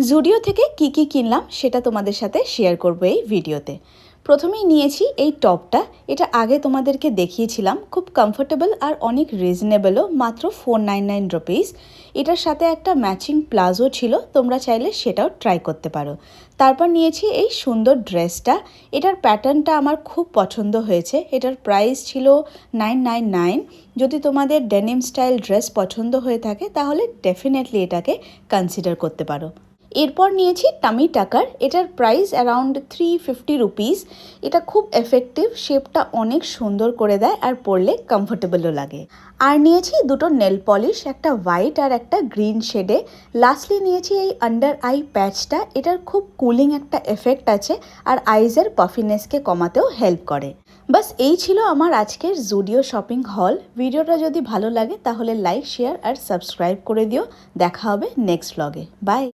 জুডিও থেকে কি কিনলাম সেটা তোমাদের সাথে শেয়ার করব এই ভিডিওতে। প্রথমেই নিয়েছি এই টপটা। এটা আগে তোমাদেরকে দেখিয়েছিলাম, খুব কমফোর্টেবল আর অনেক রিজনেবলও, মাত্র 499 রুপিস। এটার সাথে একটা ম্যাচিং প্লাজো ছিল, তোমরা চাইলে সেটাও ট্রাই করতে পারো। তারপর নিয়েছি এই সুন্দর ড্রেসটা। এটার প্যাটার্নটা আমার খুব পছন্দ হয়েছে। এটার প্রাইস ছিল 999। যদি তোমাদের ডেনিম স্টাইল ড্রেস পছন্দ হয়ে থাকে তাহলে ডেফিনেটলি এটাকে কনসিডার করতে পারো। এরপর নিয়েছি টামি টাকার। এটার প্রাইস অ্যারাউন্ড 350 রুপিস। এটা খুব এফেক্টিভ, শেপটা অনেক সুন্দর করে দেয় আর পরলে কমফোর্টেবলও লাগে। আর নিয়েছি দুটো নেল পলিশ, একটা হোয়াইট আর একটা গ্রিন শেডে। লাস্টলি নিয়েছি এই আন্ডার আই প্যাচটা। এটার খুব কুলিং একটা এফেক্ট আছে আর আইজের পাফিনেসকে কমাতেও হেল্প করে। বাস এই ছিল আমার আজকের জুডিও শপিং হল। ভিডিওটা যদি ভালো লাগে তাহলে লাইক, শেয়ার আর সাবস্ক্রাইব করে দিও। দেখা হবে নেক্সট ব্লগে। বাই।